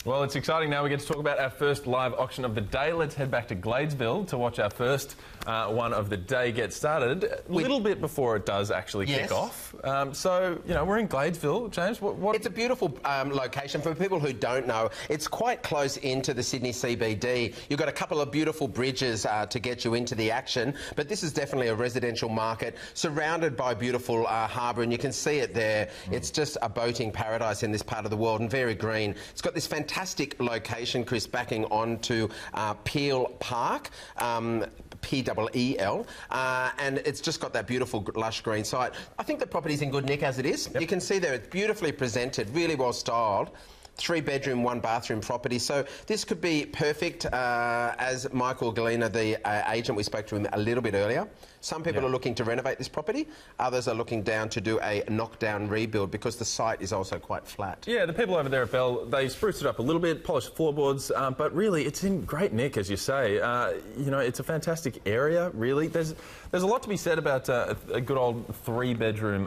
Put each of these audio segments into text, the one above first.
Well, it's exciting now. We get to talk about our first live auction of the day. Let's head back to Gladesville to watch our first one of the day get started. A little bit before it does actually kick off. So, you know, we're in Gladesville. James, what... It's a beautiful location. For people who don't know, it's quite close into the Sydney CBD. You've got a couple of beautiful bridges to get you into the action, but this is definitely a residential market surrounded by beautiful harbour, and you can see it there. It's just a boating paradise in this part of the world and very green. It's got this fantastic location, Chris, backing onto Peel Park, P-E-E-L, and it's just got that beautiful lush green site. I think the property's in good nick as it is. Yep. You can see there it's beautifully presented, really well styled. 3-bedroom, 1-bathroom property. So this could be perfect, as Michael Galena, the agent, we spoke to him a little bit earlier. Some people are looking to renovate this property. Others are looking down to do a knockdown rebuild because the site is also quite flat. Yeah, the people over there at Bell, they spruced it up a little bit, polished floorboards, but really it's in great nick, as you say. You know, it's a fantastic area, really. There's a lot to be said about a good old 3-bedroom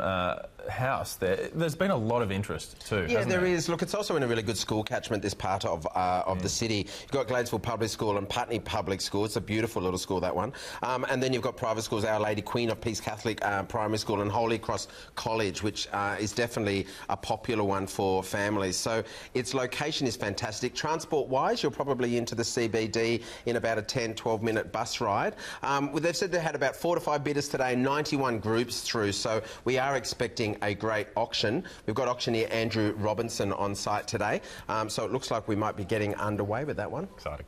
house there. There's been a lot of interest too. Yeah, there is. Look, it's also in a really good school catchment, this part of the city. You've got Gladesville Public School and Putney Public School. It's a beautiful little school, that one. And then you've got private schools, Our Lady Queen of Peace Catholic Primary School and Holy Cross College, which is definitely a popular one for families. So its location is fantastic. Transport-wise, you're probably into the CBD in about a 10-12 minute bus ride. They've said they had about 4 to 5 bidders today, 91 groups through, so we are expecting a great auction. We've got auctioneer Andrew Robinson on site today, so it looks like we might be getting underway with that one. Exciting.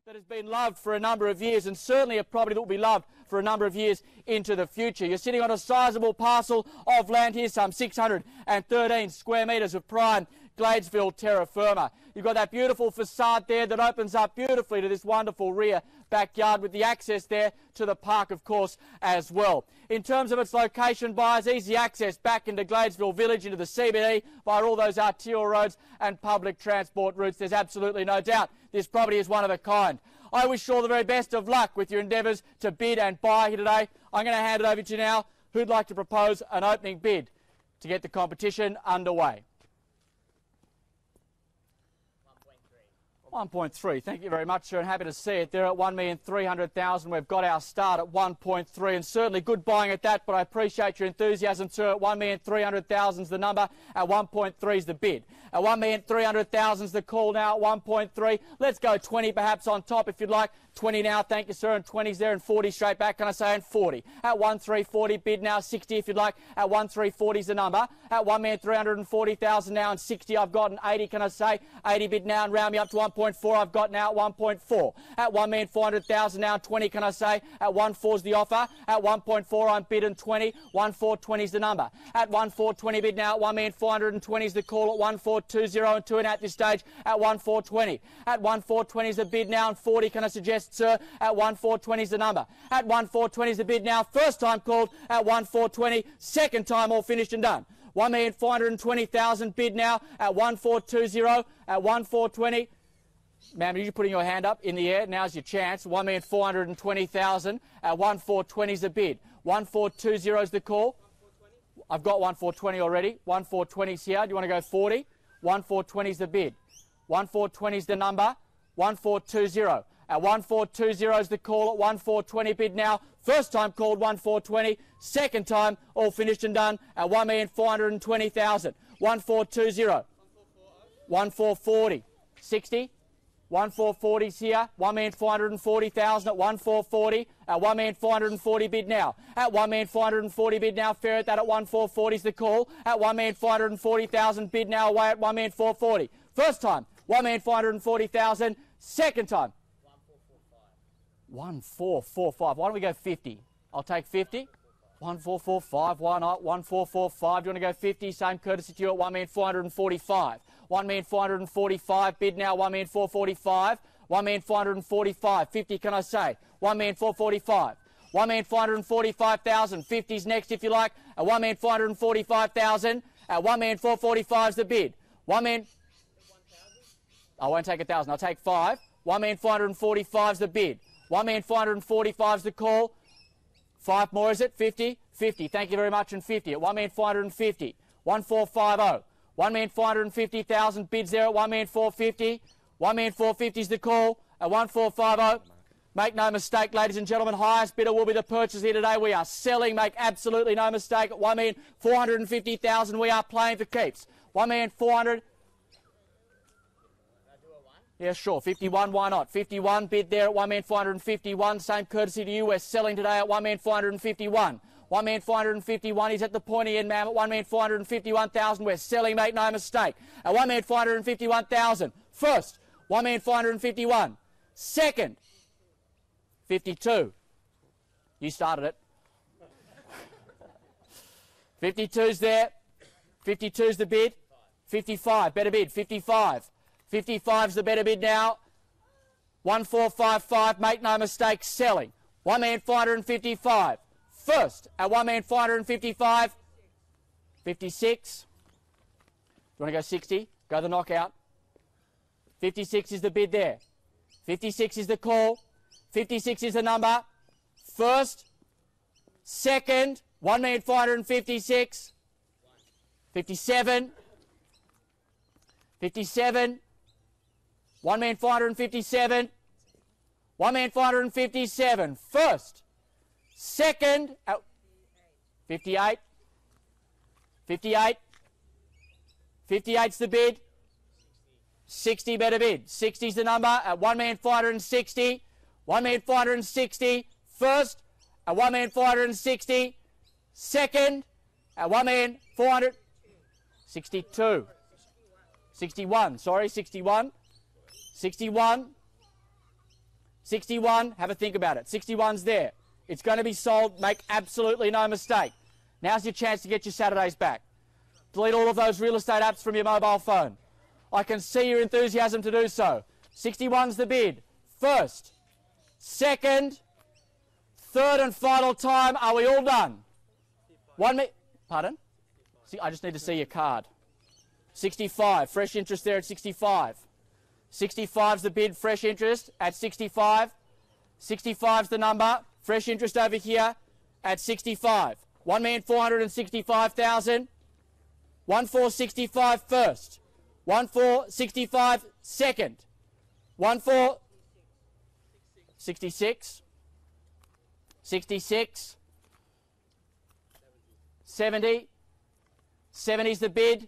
That has been loved for a number of years, and certainly a property that will be loved for a number of years into the future. You're sitting on a sizable parcel of land here, some 613 square metres of prime Gladesville terra firma. You've got that beautiful facade there that opens up beautifully to this wonderful rear backyard with the access there to the park, of course, as well. In terms of its location, buyers, easy access back into Gladesville Village, into the CBD, via all those arterial roads and public transport routes. There's absolutely no doubt this property is one of a kind. I wish you all the very best of luck with your endeavours to bid and buy here today. I'm going to hand it over to you now. Who'd like to propose an opening bid to get the competition underway? 1.3. Thank you very much, sir, and happy to see it. There at 1,300,000. We've got our start at 1.3, and certainly good buying at that, but I appreciate your enthusiasm, sir. At 1,300,000 is the number. At 1.3 is the bid. At 1,300,000 is the call now at 1.3. Let's go 20 perhaps on top if you'd like. 20 now, thank you, sir, and 20's there, and 40 straight back, can I say, and 40. At 1,340, bid now, 60 if you'd like. At 1,340 is the number. At 1,340,000 now, and 60 I've got, and 80, can I say. 80 bid now, and round me up to 1.4 I've got now at 1.4. At 1,400,000 now, and 20, can I say. At 1.4 is the offer. At 1.4 I'm bid, and 20. 1,420 is the number. At 1,420 bid now, at 1,420 is the call. At 1,420 and 2 in at this stage. At 1,420. At 1,420 is the bid now, and 40, can I suggest, sir. At 1,420 is the number. At 1,420 is the bid now. First time called at 1,420. Second time all finished and done. 1,420,000 bid now at 1,420. At 1,420. Ma'am, you're putting your hand up in the air. Now's your chance. 1,420,000 at 1,420 is the bid. 1,420 is the call. I've got 1,420 already. 1,420 is here. Do you want to go 40? 1,420 is the bid. 1,420 is the number. 1,420. At 1,420 is the call at 1,420 bid now. First time called 1,420. Second time all finished and done at 1,420,000. 1,420. 1,440. 60. 1,440 is here. 1,440,000 at 1,440. At 1,440 bid now. At 1,440 bid now. Fair at that at 1,440 is the call. At 1,440,000 bid now away at 1,440. First time 1,440,000. Second time 1,445. Why don't we go 50? I'll take 50. 1,445. Why not? 1,445. Do you want to go 50? Same courtesy to you at 1,445. 1,445. Bid now. 1,445. 1,445. 50. Can I say? 1,445. 1,445,000. 50's next if you like. At 1,445,000. At 1,445 is the bid. 1,000. I won't take 1,000. I'll take 5. 1,445 is the bid. 1,445 is the call. 5 more, is it? 50. 50. Thank you very much, and 50 at 1,450,000. 1,450. 1,450,000 bids there at 1,450,000. 1,450,000 is the call at 1,450,000. Make no mistake, ladies and gentlemen, highest bidder will be the purchase here today. We are selling, make absolutely no mistake, at 1,450,000. We are playing for keeps. 1,400,000. Yeah, sure. 51, why not? 51 bid there at 1,451,000. Same courtesy to you. We're selling today at 1,451,000. 1,451,000. He's at the pointy end, ma'am, at 1,451,000. We're selling, make no mistake, at 1,451,000. First, 1,451,000. Second, 52. You started it. 52's there. 52's the bid. 55, better bid. 55. 55's the better bid now. 1,455, make no mistake, selling. 1,455,000. First at 1,455,000. 56. You want to go 60? Go the knockout. 56 is the bid there. 56 is the call. 56 is the number. First, second, 1,456,000. 57. 57. 1,457,000. 1,457,000. First, second, 58. 58. 58's the bid. 60 better bid. 60's the number at 1,460,000. 1,460,000. First at 1,460,000. Second at 1,462,000. 61, sorry, 61. 61. 61, have a think about it. 61's there. It's going to be sold, make absolutely no mistake. Now's your chance to get your Saturdays back. Delete all of those real estate apps from your mobile phone. I can see your enthusiasm to do so. 61's the bid. First, second, third and final time. Are we all done? Pardon? See, I just need to see your card. 65, fresh interest there at 65. 65's the bid, fresh interest at 65. 65's the number, fresh interest over here at 65. 1,465,000. 1,465 first. 1,465 second. 1,466. 66. 70. 70's the bid.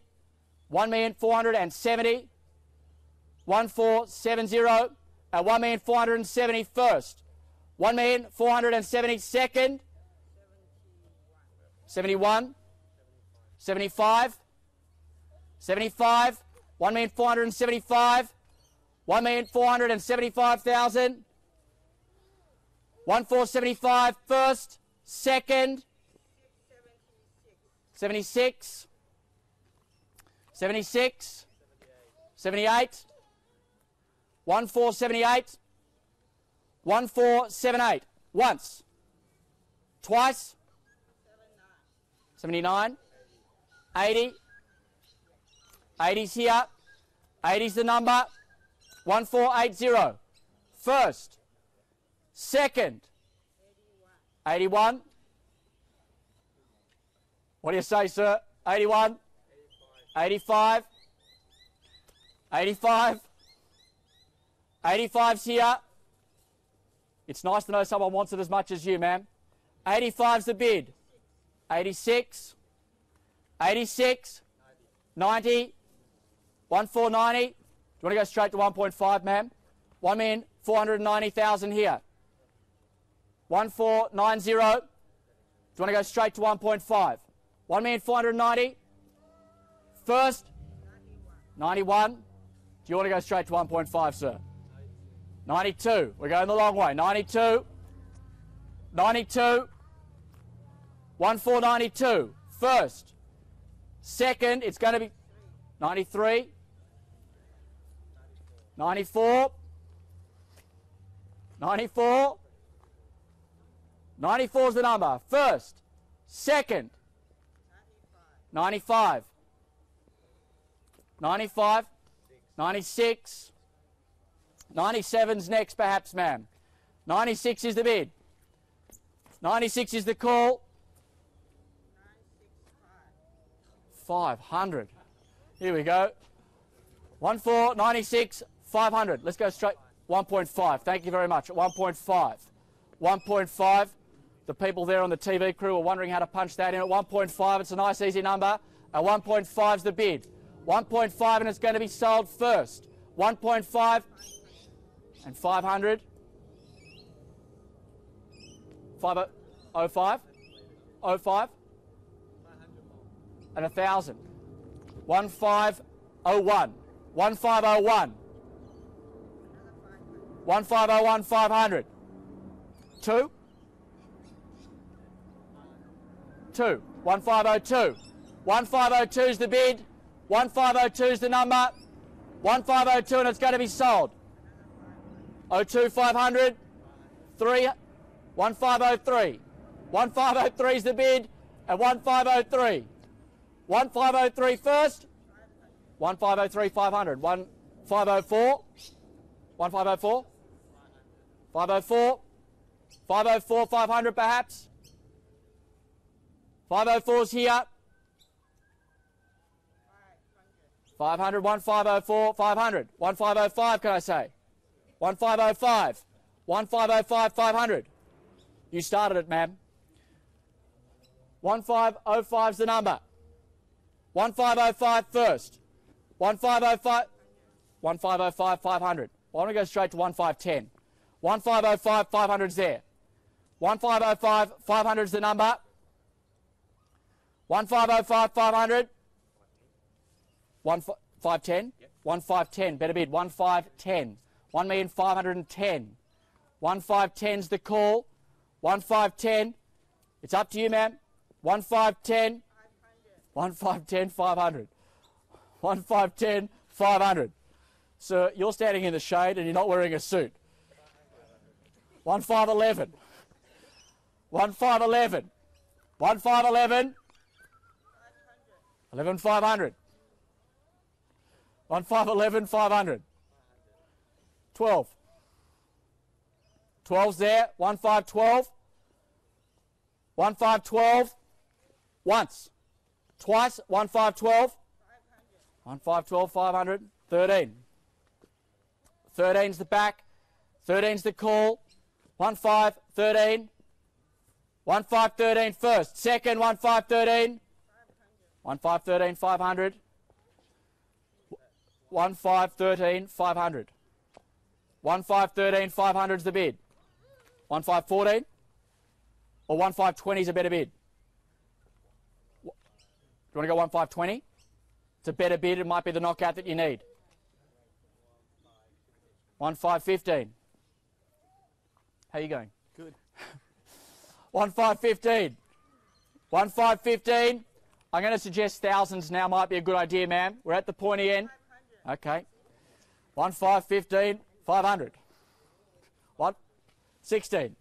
1,470,000. 1,470 at 1,470 first. 1,470 second. 71. 75. 75. 1,475,000. 1,475,000. 1,475 first. Second. 76. 76. 78. 1,478. 1,478. Once. Twice. 79. 80. 80's here. 80's the number. 1,480. First. Second. 81. What do you say, sir? 81. 85. 85. 85's here. It's nice to know someone wants it as much as you, ma'am. 85's the bid. 86. 86. 90. 1,490. Do you want to go straight to 1.5, ma'am? 1,490,000 here. 1,490. Do you want to go straight to 1.5? 1,490,000. First. 91. Do you want to go straight to 1.5, sir? 92. We're going the long way. 92. 92. 1,492. First. Second, it's going to be 93. 94. 94. 94 is the number. First. Second. 95. 95. 96. 97's next, perhaps, ma'am. 96 is the bid. 96 is the call. 500. Here we go. 1,496, 500. Let's go straight. 1.5. Thank you very much. 1.5. 1.5. The people there on the TV crew are wondering how to punch that in at 1.5. It's a nice, easy number. At 1.5 is the bid. 1.5 and it's going to be sold first. 1.5 and 500. 505. 05. And 1,000. 1501. 1501. 1501, 500. 2. 2. 1502. 1502 is the bid. 1502 is the number. 1502 and it's going to be sold. 02, 500. 3. 1503. 1503 is the bid. And 1503. 1503 first. 1503, 500. 1504. 1504. 504. 504, 500 perhaps. 504's here. 500, 1504, 500. 1505, can I say? 1505. 1505, 500. You started it, ma'am. 1505's the number. 1505 first. 1505. 1505, 500. I want to go straight to 1510. 1505, 500's there. 1505, 500's the number. 1505, 500. 1510. 1510. Better bid. 1510. 1,510,000. 1510's the call. 1510. It's up to you, ma'am. 1510. 1510, 500. 1510, 500. Sir, you're standing in the shade and you're not wearing a suit. 1511. 1511. 1511. 11,500. 1511, 500. 12. 12's there. 1512. 1512. Once. Twice. 1512. 1512, 500. 13. 13's the back. 13's the call. 1513. 1513 first. Second, 1513. 1513, 500. 1513, 500. 1513, 500's the bid. 1514 or 1520 is a better bid. Do you want to go 1520? It's a better bid. It might be the knockout that you need. 1515. How are you going? Good. 1515. 1515. I'm going to suggest thousands now might be a good idea, ma'am. We're at the pointy end. Okay. 1515, 500. What? 16.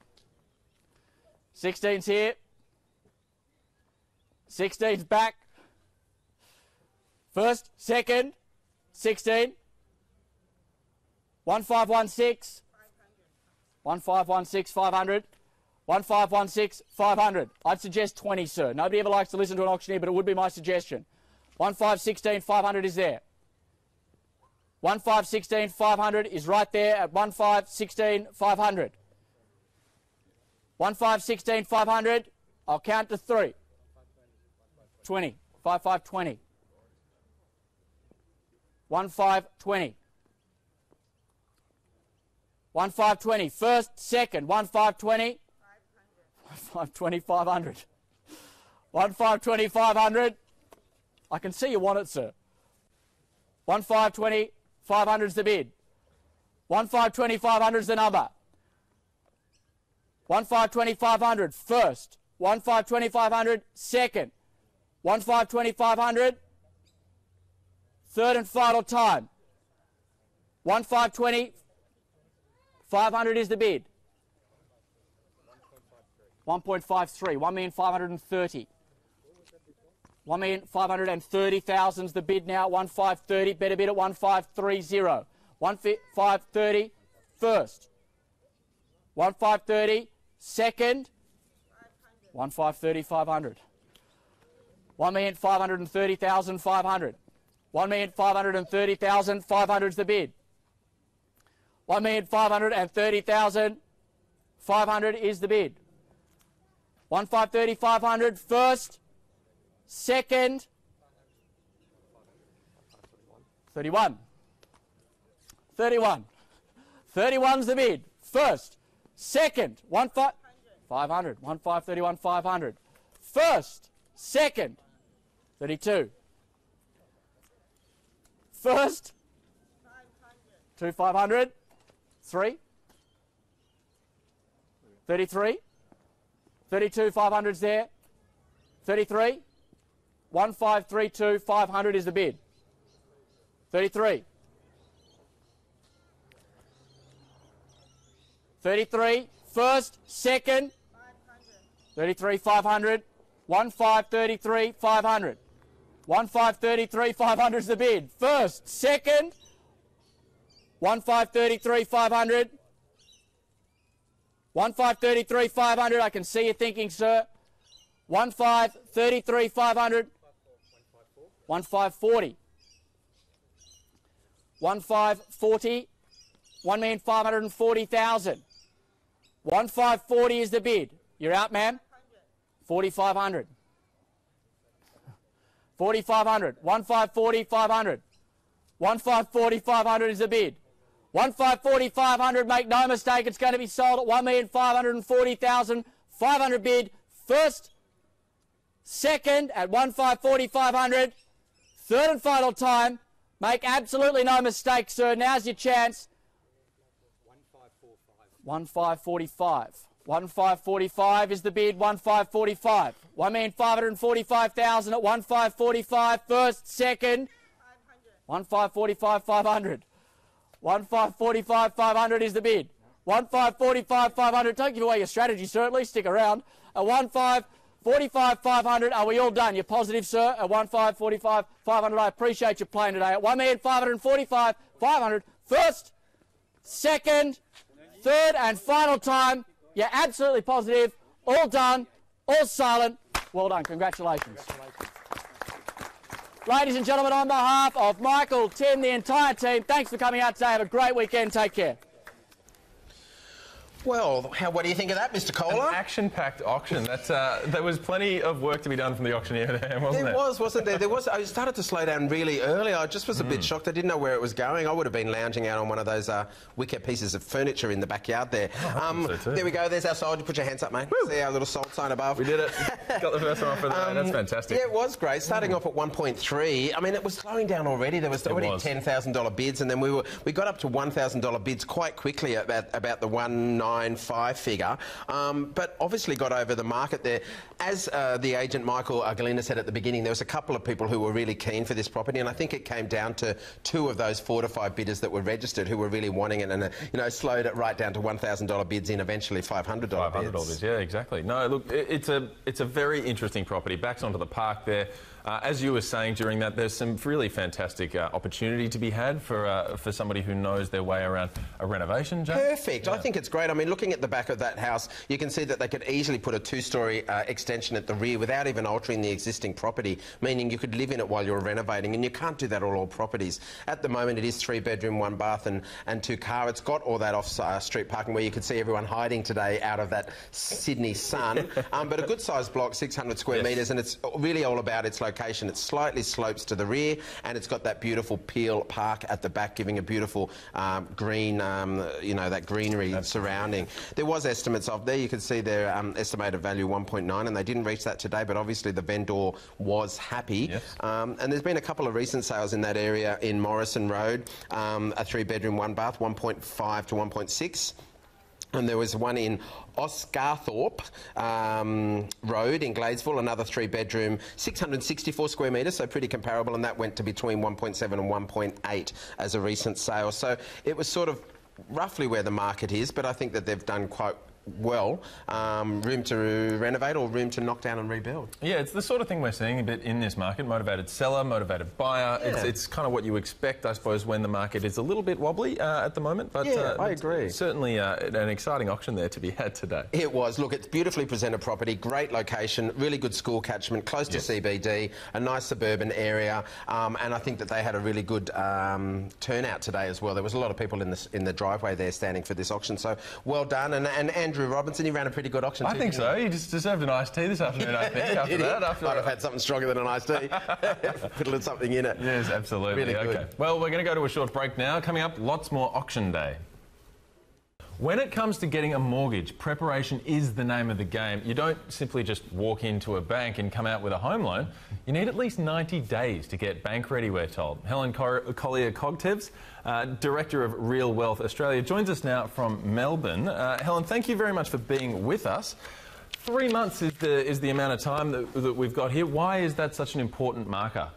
16's here. 16's back. First, second, 16. 1516. 1516, 500. 1516, 500. I'd suggest 20, sir. Nobody ever likes to listen to an auctioneer, but it would be my suggestion. 1516, 500 is there. 1516, 500 is right there at 1516, 500. 1516, 500. I'll count to 3. 20. 5520. 1520. 1520. First, second. 1520. 1520, 500. 1520, 500. I can see you want it, sir. 1520, 500 is the bid. 1520, 500 is the number. 1520, 500 first. 1520, 500 second. 1520, 500 third and final time. 1520, 500 is the bid. 1.53, 1,530,000. 1,530,000 is the bid now. 1,530, better bid at 1,530. 1,530 first. 1,530 second. 1,530, 500. 1,530,500. 1,530,500 is the bid. 1,530,500 is the bid. 1,530,500 first, second, 31. 31. 31's the bid. First, second, 500. 1,531,500. First, second, 32. First, 2,500. 3. 33. 32, 500's there. 33. 1,532,500 is the bid. 33. 33. First, second. 33, 500. 1,533,500. 1,533,500 is the bid. First, second. 1,533,500. 1,533,500. I can see you thinking, sir. 1,533,500. 1,540. 1,540. 1,540,000. 1,540 is the bid. You're out, ma'am. 4,500. 4,500. 1,540,500. 1,540,500 is the bid. 1,540,500. Make no mistake, it's going to be sold at 1,540,500 bid. First, second at 1,540,500. Third and final time. Make absolutely no mistake, sir. Now's your chance. 1,545. 1,545 is the bid. 1,545. 1,545,000 at 1,545. First, second. 1,545,500. 1,545,500 is the bid. 1,545,500. Don't give away your strategy, sir. At least stick around. At 1,545,500. Are we all done? You're positive, sir? At 1,545,500. I appreciate your playing today. At 1,545,500. First, second, third and final time. You're absolutely positive. All done. All silent. Well done. Congratulations. Ladies and gentlemen, on behalf of Michael, Tim, the entire team, thanks for coming out today. Have a great weekend. Take care. Well, what do you think of that, Mr. Kohler? An action-packed auction. That's there was plenty of work to be done from the auctioneer there, wasn't there? There was, wasn't there? There was. I started to slow down really early. I just was a bit shocked. I didn't know where it was going. I would have been lounging out on one of those wicker pieces of furniture in the backyard there. So there we go. There's our sold. Put your hands up, mate. Woo. See our little sold sign above. We did it. Got the first one off for the day. That's fantastic. Yeah, it was great. Starting off at 1.3. I mean, it was slowing down already. There was already $10,000 bids, and then we got up to $1,000 bids quite quickly at about the 195 figure. But obviously got over the market there. As the agent Michael Galina said at the beginning, there was a couple of people who were really keen for this property, and I think it came down to 2 of those 4 to 5 bidders that were registered who were really wanting it, and slowed it right down to $1,000 bids in eventually $500 bids. Yeah, exactly. No, look, it's a very interesting property. Backs onto the park there. As you were saying during that, there's some really fantastic opportunity to be had for somebody who knows their way around a renovation, Jay. Perfect. Yeah. I think it's great. I mean, looking at the back of that house, you can see that they could easily put a 2-storey extension at the rear without even altering the existing property, meaning you could live in it while you're renovating, and you can't do that on all properties. At the moment, it is 3-bedroom, 1 bath and 2 car. It's got all that off-street parking where you could see everyone hiding today out of that Sydney sun. But a good-sized block, 600 square metres, and it's really all about its location. It slightly slopes to the rear, and it's got that beautiful Peel Park at the back, giving a beautiful green, that greenery surrounding. There was estimates of there. You can see their estimated value 1.9, and they didn't reach that today, but obviously the vendor was happy. Yes. And there's been a couple of recent sales in that area in Morrison Road, a 3-bedroom, 1 bath, 1.5 to 1.6. And there was one in Oscarthorpe Road in Gladesville, another 3-bedroom, 664 square metres, so pretty comparable, and that went to between 1.7 and 1.8 as a recent sale. So it was sort of roughly where the market is, but I think that they've done quite well, room to renovate or room to knock down and rebuild. Yeah, it's the sort of thing we're seeing a bit in this market. Motivated seller, motivated buyer. Yeah. It's kind of what you expect, I suppose, when the market is a little bit wobbly at the moment. But yeah, I agree. Certainly an exciting auction there to be had today. It was. Look, it's beautifully presented property, great location, really good school catchment, close to CBD, a nice suburban area, and I think that they had a really good turnout today as well. There was a lot of people in the driveway there standing for this auction, so well done. And Andrew Robinson, he ran a pretty good auction too. I think so. He just deserved an iced tea this afternoon, I think, after that. Might have had something stronger than an iced tea. Put a little something in it. Yes, absolutely. Really good. Okay. Well, we're going to go to a short break now. Coming up, lots more auction day. When it comes to getting a mortgage, preparation is the name of the game. You don't simply just walk into a bank and come out with a home loan. You need at least 90 days to get bank ready, we're told. Helen Collier-Cogtevs, Director of Real Wealth Australia, joins us now from Melbourne. Helen, thank you very much for being with us. 3 months is the amount of time that we've got here. Why is that such an important marker?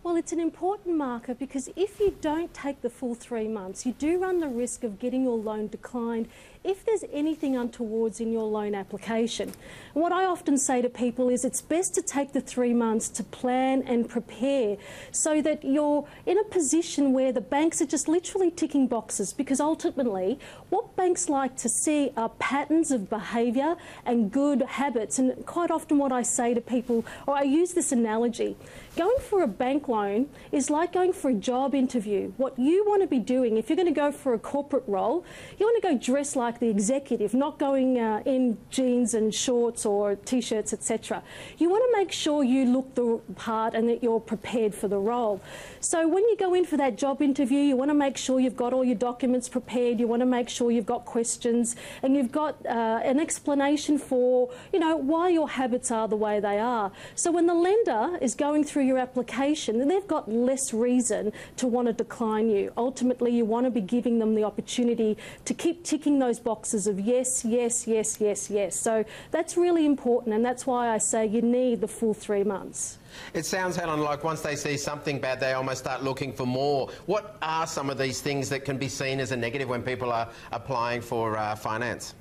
Well, it's an important marker because if you don't take the full 3 months, you do run the risk of getting your loan declined if there's anything untowards in your loan application. And what I often say to people is it's best to take the 3 months to plan and prepare so that you're in a position where the banks are just literally ticking boxes, because ultimately what banks like to see are patterns of behaviour and good habits. And quite often what I say to people, or I use this analogy, going for a bank loan is like going for a job interview. What you want to be doing, if you're going to go for a corporate role, you want to go dressed like the executive, not going in jeans and shorts or T-shirts, etc. You want to make sure you look the part and that you're prepared for the role. So when you go in for that job interview, you want to make sure you've got all your documents prepared, you want to make sure you've got questions and you've got an explanation for, you know, why your habits are the way they are. So when the lender is going through your application, then they've got less reason to want to decline you. Ultimately, you want to be giving them the opportunity to keep ticking those boxes of yes, yes, yes, yes, yes. So that's really important, and that's why I say you need the full 3 months. It sounds, Helen, like once they see something bad, they almost start looking for more. What are some of these things that can be seen as a negative when people are applying for finance?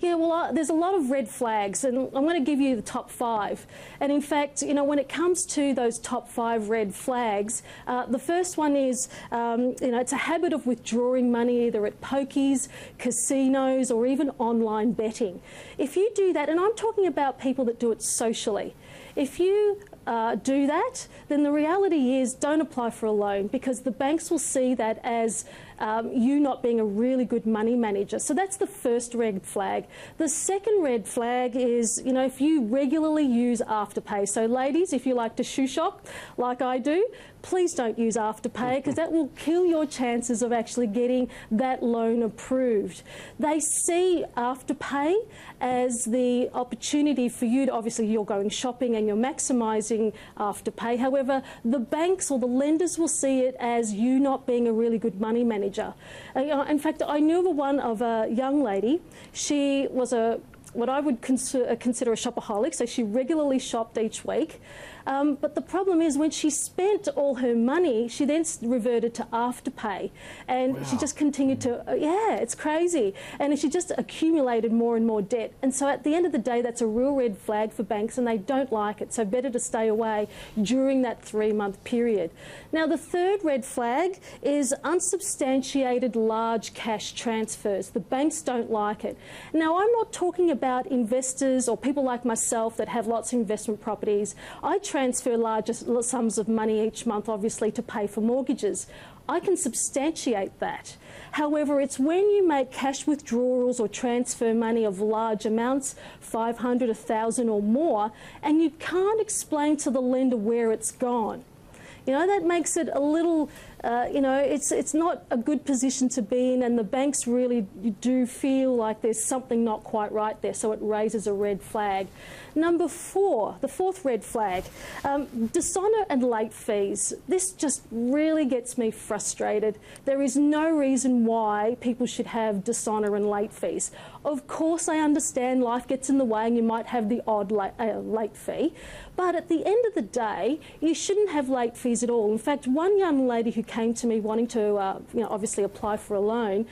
Yeah, well, there's a lot of red flags, and I'm going to give you the top 5. And in fact, you know, when it comes to those top 5 red flags, the first one is, you know, it's a habit of withdrawing money either at pokies, casinos, or even online betting. If you do that, and I'm talking about people that do it socially, if you do that, then the reality is don't apply for a loan, because the banks will see that as you not being a really good money manager. So that's the first red flag. The second red flag is, you know, if you regularly use Afterpay. So ladies, if you like to shoe shop like I do, please don't use Afterpay, because that will kill your chances of actually getting that loan approved. They see Afterpay as the opportunity for you to, obviously you're going shopping and you're maximising Afterpay. However, the banks or the lenders will see it as you not being a really good money manager. In fact, I knew of a young lady. She was what I would consider a shopaholic, so she regularly shopped each week. But the problem is when she spent all her money, she then reverted to Afterpay, and she just continued to, yeah, it's crazy. And she just accumulated more and more debt. And so at the end of the day, that's a real red flag for banks, and they don't like it. So better to stay away during that 3-month period. Now, the third red flag is unsubstantiated large cash transfers. The banks don't like it. Now, I'm not talking about investors or people like myself that have lots of investment properties. I transfer larger sums of money each month, obviously, to pay for mortgages. I can substantiate that. However, it's when you make cash withdrawals or transfer money of large amounts, 500, 1,000 or more, and you can't explain to the lender where it's gone. You know, that makes it a little, you know, it's not a good position to be in, and the banks really do feel like there's something not quite right there, so it raises a red flag. Number 4, the fourth red flag, dishonour and late fees. This just really gets me frustrated. There is no reason why people should have dishonour and late fees. Of course, I understand life gets in the way and you might have the odd late fee, but at the end of the day, you shouldn't have late fees at all. In fact, one young lady who came to me wanting to, you know, obviously apply for a loan,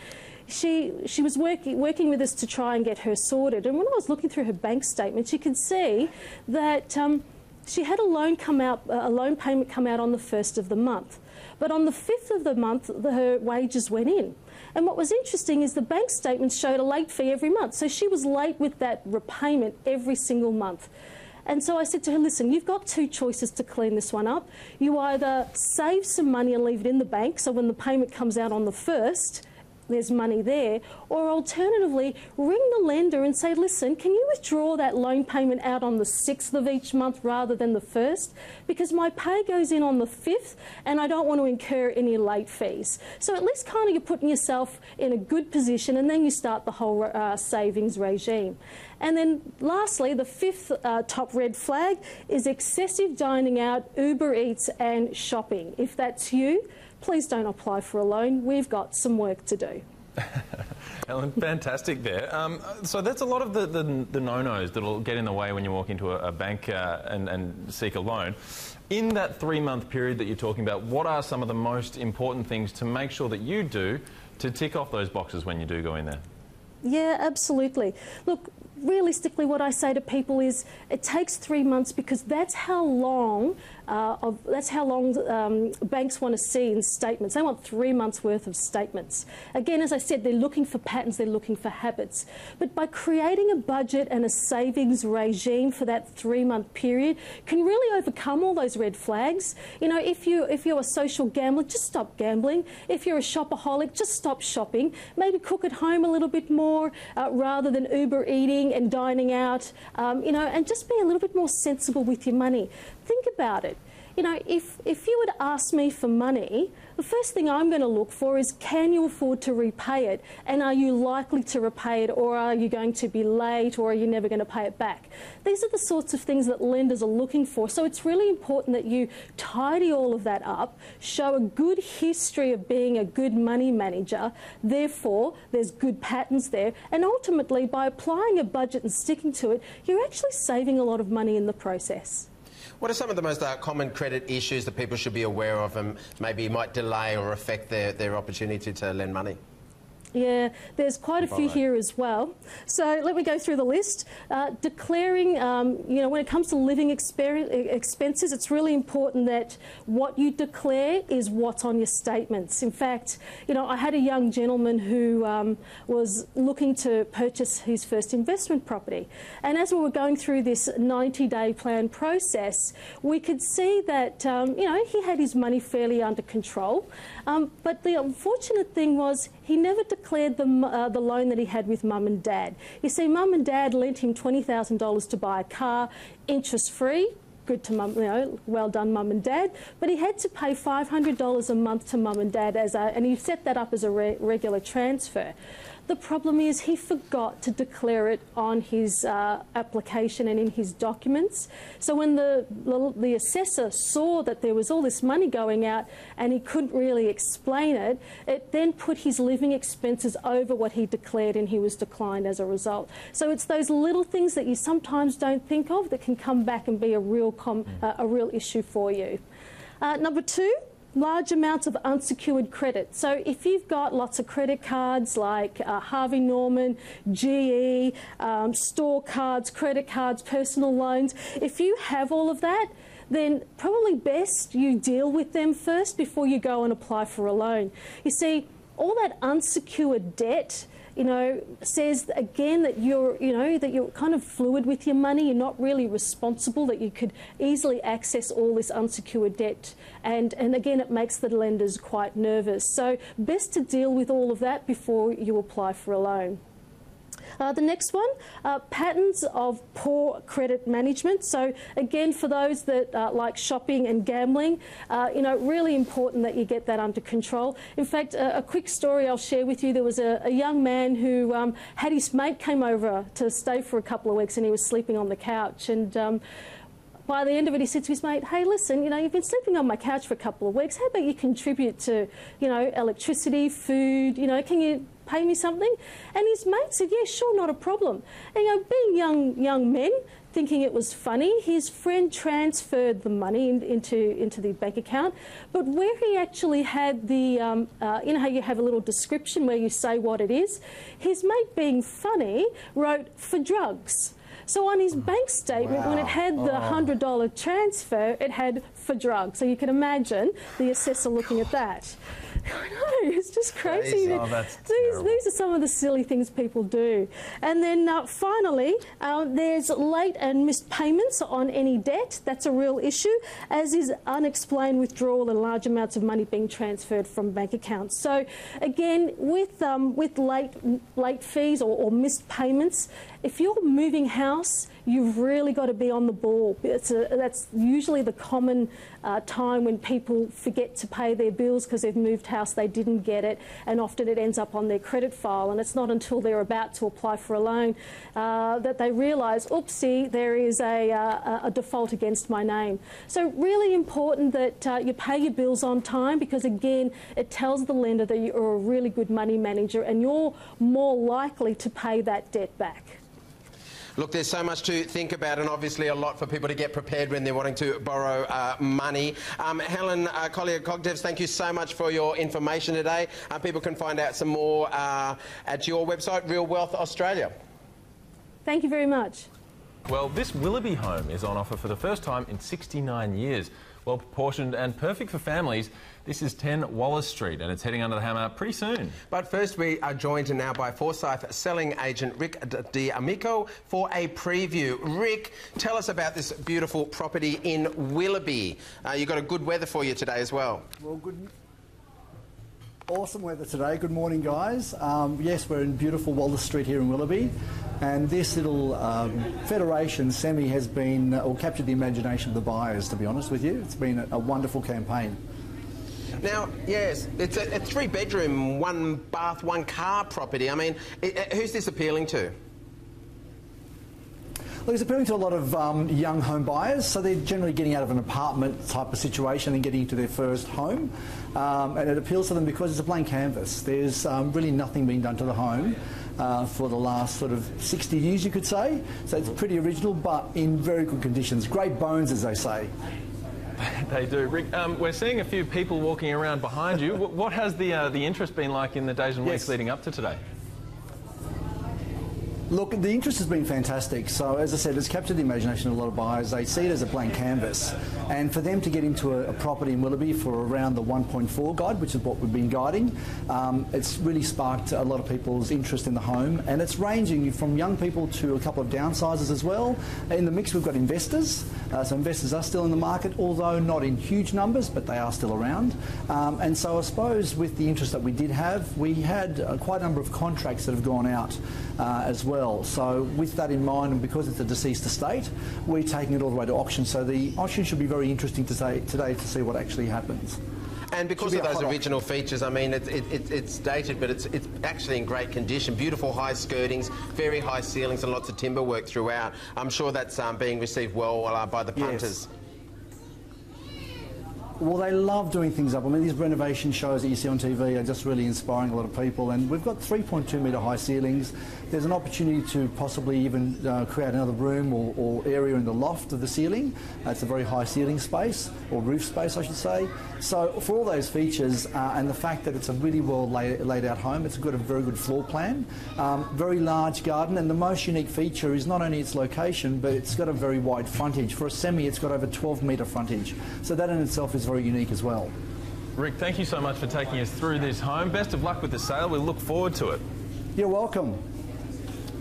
she was working with us to try and get her sorted. And when I was looking through her bank statements, you could see that she had a loan payment come out on the 1st of the month. But on the 5th of the month, her wages went in. And what was interesting is the bank statements showed a late fee every month. So she was late with that repayment every single month. And so I said to her, listen, you've got two choices to clean this one up. You either save some money and leave it in the bank, so when the payment comes out on the 1st, there's money there, or alternatively, ring the lender and say, listen, can you withdraw that loan payment out on the 6th of each month rather than the 1st? Because my pay goes in on the 5th and I don't want to incur any late fees. So at least kind of you're putting yourself in a good position, and then you start the whole savings regime. And then lastly, the 5th top red flag is excessive dining out, Uber Eats and shopping. If that's you, please don't apply for a loan. We've got some work to do. Helen, fantastic there. So that's a lot of the no-nos that'll get in the way when you walk into a bank and seek a loan. In that 3-month period that you're talking about, what are some of the most important things to make sure that you do to tick off those boxes when you do go in there? Yeah, absolutely. Look, realistically, what I say to people is it takes 3 months because that's how long banks want to see in statements. They want 3 months worth of statements. Again, as I said, they're looking for patterns, they're looking for habits. But by creating a budget and a savings regime for that 3-month period can really overcome all those red flags. You know, if you're a social gambler, just stop gambling. If you're a shopaholic, just stop shopping. Maybe cook at home a little bit more rather than Uber eating and dining out, you know, and just be a little bit more sensible with your money. Think about it. You know, if you would ask me for money, the first thing I'm going to look for is, can you afford to repay it? And are you likely to repay it, or are you going to be late, or are you never going to pay it back? These are the sorts of things that lenders are looking for. So it's really important that you tidy all of that up, show a good history of being a good money manager. Therefore, there's good patterns there. And ultimately, by applying a budget and sticking to it, you're actually saving a lot of money in the process. What are some of the most common credit issues that people should be aware of and maybe might delay or affect their opportunity to lend money? Yeah, there's quite a few here as well. So let me go through the list. Declaring, you know, when it comes to living expenses, it's really important that what you declare is what's on your statements. In fact, you know, I had a young gentleman who was looking to purchase his first investment property. And as we were going through this 90-day plan process, we could see that, you know, he had his money fairly under control. But the unfortunate thing was he never declared the loan that he had with mum and dad. You see, mum and dad lent him $20,000 to buy a car, interest-free. Good to mum, you know, well done, mum and dad. But he had to pay $500 a month to mum and dad and he set that up as a regular transfer. The problem is he forgot to declare it on his application and in his documents. So when the assessor saw that there was all this money going out and he couldn't really explain it, it then put his living expenses over what he declared, and he was declined as a result. So it's those little things that you sometimes don't think of that can come back and be a real issue for you. Number two, large amounts of unsecured credit. So if you've got lots of credit cards like Harvey Norman, GE, store cards, credit cards, personal loans, if you have all of that, then probably best you deal with them first before you go and apply for a loan. You see, all that unsecured debt, you know, says again that you're kind of fluid with your money. You're not really responsible, that you could easily access all this unsecured debt. And again, it makes the lenders quite nervous. So best to deal with all of that before you apply for a loan. The next one, patterns of poor credit management. So again, for those that like shopping and gambling, you know, really important that you get that under control. In fact, a quick story I'll share with you. There was a young man who had his mate came over to stay for a couple of weeks, and he was sleeping on the couch. And by the end of it, he said to his mate, hey, listen, you know, you've been sleeping on my couch for a couple of weeks. How about you contribute to, you know, electricity, food, you know, can you pay me something? And his mate said, yeah, sure, not a problem. And, you know, being young men, thinking it was funny. His friend transferred the money into the bank account, but where he actually had the, you know how you have a little description where you say what it is? His mate, being funny, wrote "for drugs." So on his bank statement, when it had the $100 transfer, it had "for drugs." So you can imagine the assessor looking at that. I know, it's just crazy. Oh, that's these are some of the silly things people do. And then finally, there's late and missed payments on any debt. That's a real issue, as is unexplained withdrawal and large amounts of money being transferred from bank accounts. So again, with late fees or missed payments, if you're moving house, you've really got to be on the ball. That's usually the common time when people forget to pay their bills because they've moved house, they didn't get it, and often it ends up on their credit file, and it's not until they're about to apply for a loan that they realise, oopsie, there is a default against my name. So really important that you pay your bills on time, because again, it tells the lender that you're a really good money manager and you're more likely to pay that debt back. Look, there's so much to think about, and obviously a lot for people to get prepared when they're wanting to borrow money. Helen Collier-Cogdevs, thank you so much for your information today. People can find out some more at your website, Real Wealth Australia. Thank you very much. Well, this Willoughby home is on offer for the first time in 69 years. Well proportioned and perfect for families. This is 10 Wallace Street, and it's heading under the hammer pretty soon. But first, we are joined now by Forsyth selling agent Rick D'Amico for a preview. Rick, tell us about this beautiful property in Willoughby. You've got a good weather for you today as well. Well, awesome weather today. Good morning, guys. Yes, we're in beautiful Wallace Street here in Willoughby, and this little Federation semi has been, or captured the imagination of the buyers, to be honest with you. It's been a wonderful campaign. Now, yes, it's a 3-bedroom, 1-bath, 1-car property. I mean, who's this appealing to? Look, it's appealing to a lot of young home buyers, so they're generally getting out of an apartment type of situation and getting into their first home. And it appeals to them because it's a blank canvas. There's really nothing being done to the home for the last sort of 60 years, you could say. So it's pretty original, but in very good conditions. Great bones, as they say. They do. Rick, we're seeing a few people walking around behind you. What has the interest been like in the days and weeks leading up to today? Look, the interest has been fantastic. So, as I said, it's captured the imagination of a lot of buyers. They see it as a blank canvas. And for them to get into a property in Willoughby for around the 1.4 guide, which is what we've been guiding, it's really sparked a lot of people's interest in the home. And it's ranging from young people to a couple of downsizers as well. In the mix, we've got investors. So investors are still in the market, although not in huge numbers, but they are still around. And so I suppose with the interest that we did have, we had quite a number of contracts that have gone out as well. So with that in mind, and because it's a deceased estate, we're taking it all the way to auction. So the auction should be very interesting today to see what actually happens. And because of those original features, I mean, it's dated, but it's actually in great condition. Beautiful high skirtings, very high ceilings, and lots of timber work throughout. I'm sure that's being received well by the punters. Yes. Well, they love doing things up. I mean, these renovation shows that you see on TV are just really inspiring a lot of people. And we've got 3.2 metre high ceilings. There's an opportunity to possibly even create another room or area in the loft of the ceiling. It's a very high ceiling space, or roof space, I should say. So for all those features and the fact that it's a really well laid out home, it's got a very good floor plan, very large garden, and the most unique feature is not only its location, but it's got a very wide frontage. For a semi, it's got over 12 metre frontage. So that in itself is very unique as well. Rick, thank you so much for taking us through this home. Best of luck with the sale. We look forward to it. You're welcome.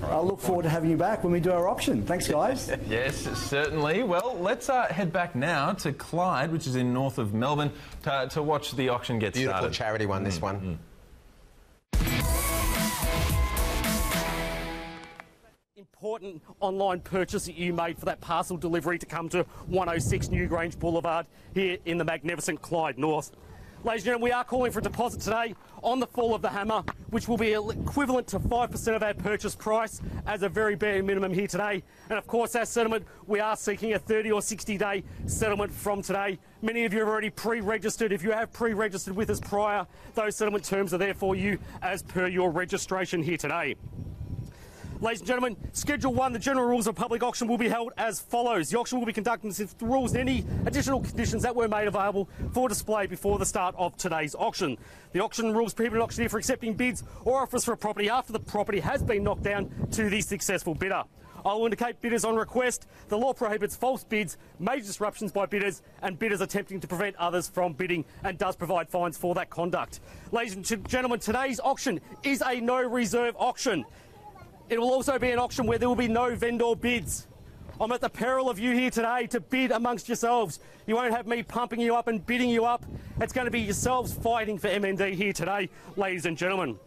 Right, I'll look forward to having you back when we do our auction. Thanks, guys. Yes, certainly. Well, let's head back now to Clyde, which is in north of Melbourne, to watch the auction get started. Beautiful charity one, this one. Important online purchase that you made for that parcel delivery to come to 106 Newgrange Boulevard here in the magnificent Clyde North. Ladies and gentlemen, we are calling for a deposit today on the fall of the hammer, which will be equivalent to 5% of our purchase price as a very bare minimum here today. And of course, our settlement, we are seeking a 30 or 60-day settlement from today. Many of you have already pre-registered. If you have pre-registered with us prior, those settlement terms are there for you as per your registration here today. Ladies and gentlemen, Schedule 1, the general rules of public auction will be held as follows. The auction will be conducted with the rules and any additional conditions that were made available for display before the start of today's auction. The auction rules prohibit an auctioneer for accepting bids or offers for a property after the property has been knocked down to the successful bidder. I will indicate bidders on request. The law prohibits false bids, major disruptions by bidders and bidders attempting to prevent others from bidding and does provide fines for that conduct. Ladies and gentlemen, today's auction is a no reserve auction. It will also be an auction where there will be no vendor bids. I'm at the peril of you here today to bid amongst yourselves. You won't have me pumping you up and bidding you up. It's going to be yourselves fighting for MND here today, ladies and gentlemen.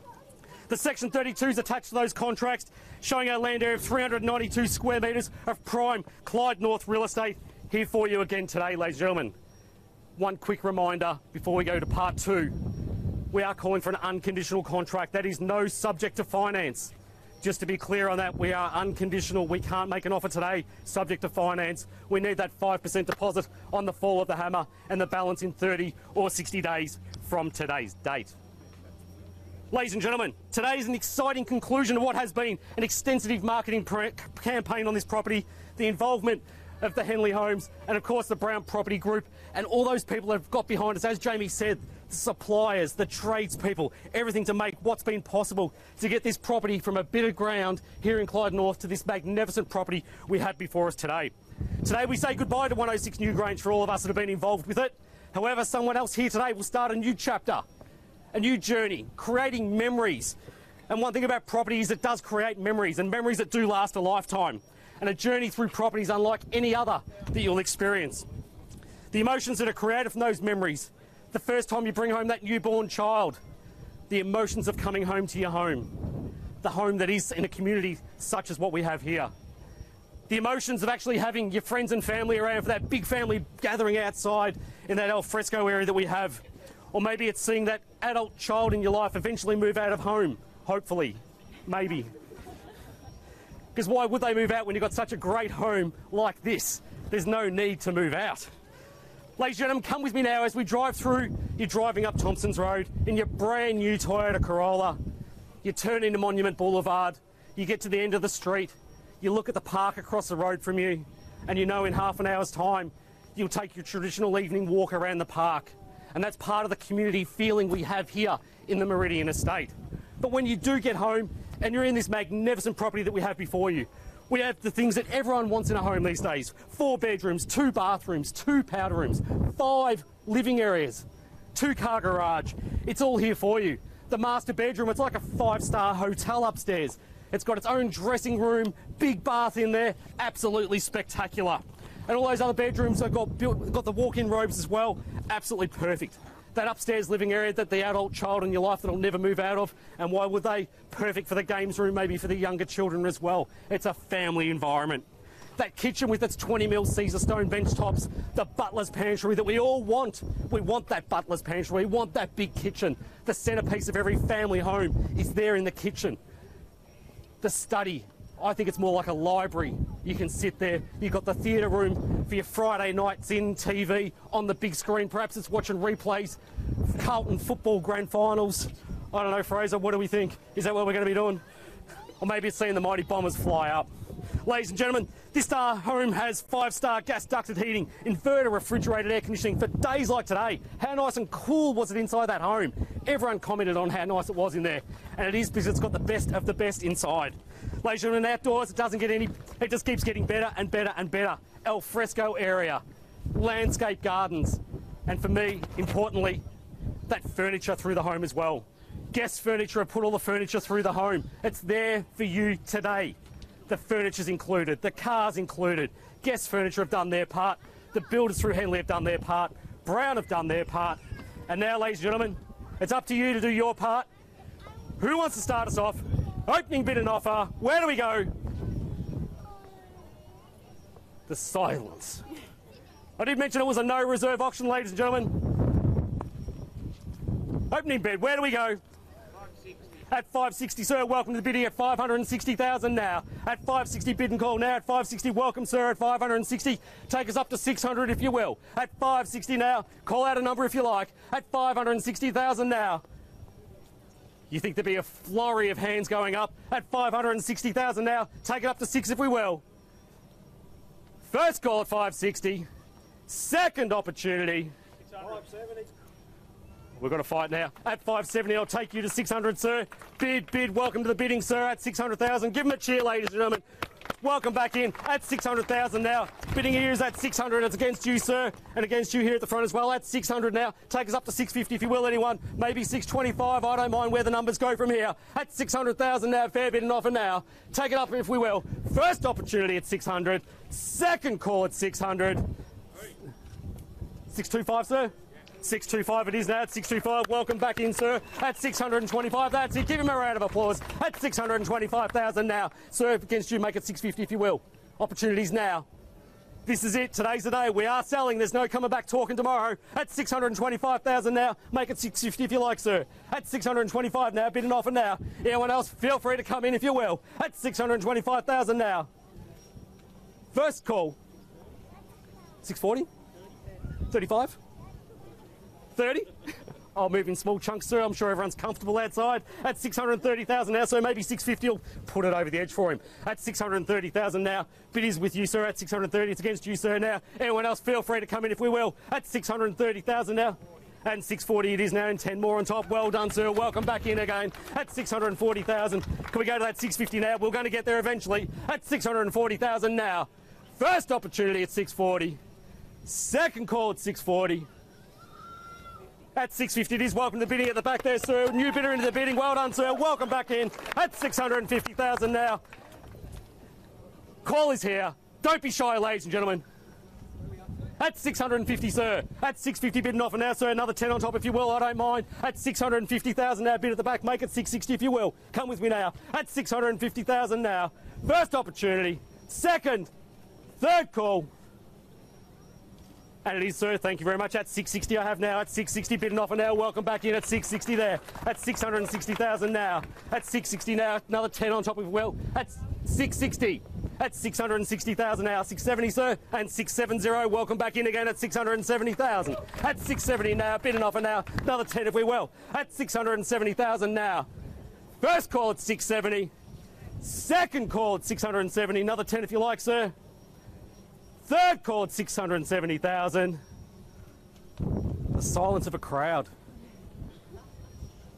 The Section 32 is attached to those contracts, showing our land area of 392 square metres of prime Clyde North real estate here for you again today, ladies and gentlemen. One quick reminder before we go to part 2. We are calling for an unconditional contract that is no subject to finance. Just to be clear on that, we are unconditional. We can't make an offer today subject to finance. We need that 5% deposit on the fall of the hammer and the balance in 30 or 60 days from today's date. Ladies and gentlemen, today is an exciting conclusion of what has been an extensive marketing campaign on this property, the involvement of the Henley Homes and of course the Brown Property Group and all those people that have got behind us, as Jamie said, the suppliers, the tradespeople, everything to make what's been possible to get this property from a bit of ground here in Clyde North to this magnificent property we have before us today. Today we say goodbye to 106 Newgrange for all of us that have been involved with it. However, someone else here today will start a new chapter, a new journey, creating memories. And one thing about property is it does create memories, and memories that do last a lifetime. And a journey through property is unlike any other that you'll experience. The emotions that are created from those memories, the first time you bring home that newborn child, the emotions of coming home to your home, the home that is in a community such as what we have here. The emotions of actually having your friends and family around for that big family gathering outside in that al fresco area that we have. Or maybe it's seeing that adult child in your life eventually move out of home, hopefully, maybe. Because why would they move out when you've got such a great home like this? There's no need to move out. Ladies and gentlemen, come with me now as we drive through. You're driving up Thompson's Road in your brand new Toyota Corolla. You turn into Monument Boulevard. You get to the end of the street. You look at the park across the road from you, and you know in half an hour's time you'll take your traditional evening walk around the park. And that's part of the community feeling we have here in the Meridian Estate. But when you do get home and you're in this magnificent property that we have before you, we have the things that everyone wants in a home these days. 4 bedrooms, 2 bathrooms, 2 powder rooms, 5 living areas, 2-car garage. It's all here for you. The master bedroom, it's like a 5-star hotel upstairs. It's got its own dressing room, big bath in there, absolutely spectacular. And all those other bedrooms have got the walk-in robes as well, absolutely perfect. That upstairs living area that the adult child in your life that'll never move out of, and why would they? Perfect for the games room, maybe for the younger children as well. It's a family environment. That kitchen with its 20mm Caesar stone bench tops, the butler's pantry that we all want. We want that butler's pantry, we want that big kitchen. The centrepiece of every family home is there in the kitchen. The study, I think it's more like a library. You can sit there, you've got the theatre room for your Friday nights in TV on the big screen. Perhaps it's watching replays, Carlton football grand finals. I don't know, Fraser, what do we think? Is that what we're going to be doing? Or maybe it's seeing the mighty Bombers fly up. Ladies and gentlemen, this home has 5-star gas ducted heating, inverter refrigerated air conditioning for days like today. How nice and cool was it inside that home? Everyone commented on how nice it was in there, and it is because it's got the best of the best inside. Ladies and gentlemen, outdoors, it just keeps getting better and better and better. Al fresco area, landscape gardens, and for me, importantly, that furniture through the home as well. Guest furniture have put all the furniture through the home. It's there for you today. The furniture's included, the car's included. Guest furniture have done their part. The builders through Henley have done their part. Brown have done their part. And now, ladies and gentlemen, it's up to you to do your part. Who wants to start us off? Opening bid and offer. Where do we go? The silence. I did mention it was a no reserve auction, ladies and gentlemen. Opening bid. Where do we go? At 560, sir. Welcome to the bidding at 560,000 now. At 560, bid and call now. At 560, welcome, sir. At 560, take us up to 600 if you will. At 560 now, call out a number if you like. At 560,000 now. You think there'd be a flurry of hands going up at 560,000 now. Take it up to 6 if we will. First call at 560. Second opportunity. 570. We've got a fight now. At 570, I'll take you to 600, sir. Bid. Welcome to the bidding, sir, at 600,000. Give him a cheer, ladies and gentlemen. Welcome back in at 600,000 now. Bidding here is at 600. It's against you, sir, and against you here at the front as well. At 600 now. Take us up to 650 if you will, anyone. Maybe 625. I don't mind where the numbers go from here. At 600,000 now. Fair bid and offer now. Take it up if we will. First opportunity at 600. Second call at 600. 625, sir. 625 it is now at 625. Welcome back in, sir. At 625, that's it. Give him a round of applause. At 625,000 now. Sir, against you, make it 650 if you will. Opportunities now. This is it. Today's the day. We are selling. There's no coming back talking tomorrow. At 625,000 now. Make it 650 if you like, sir. At 625 now. Bid and offer now. Anyone else, feel free to come in if you will. At 625,000 now. First call. 640? 35? 30? I'll move in small chunks, sir. I'm sure everyone's comfortable outside. At 630,000 now, so maybe 650 will put it over the edge for him. At 630,000 now. Bid is with you, sir. At 630, it's against you, sir, now. Anyone else, feel free to come in if we will. At 630,000 now. And 640 it is now, and 10 more on top. Well done, sir. Welcome back in again. At 640,000. Can we go to that 650 now? We're going to get there eventually. At 640,000 now. First opportunity at 640. Second call at 640. At 650 it is. Welcome to the bidding at the back there, sir. New bidder into the bidding. Well done, sir. Welcome back in. At 650,000 now. Call is here. Don't be shy, ladies and gentlemen. At 650, sir. At 650 bid and offer now, sir. Another 10 on top if you will. I don't mind. At 650,000 now. Bid at the back. Make it 660 if you will. Come with me now. At 650,000 now. First opportunity. Second. Third call. And it is, sir. Thank you very much. At 660 I have now. At 660 bid and offer now. Welcome back in at 660 there. At 660,000 now. At 660 now. Another 10 on top if you will. At 660. At 660,000 now. 670, sir. And 670. Welcome back in again at 670,000. At 670 now. Bid and offer now. Another 10 if we will. At 670,000 now. First call at 670. Second call at 670. Another 10 if you like, sir. Third call at 670,000. The silence of a crowd.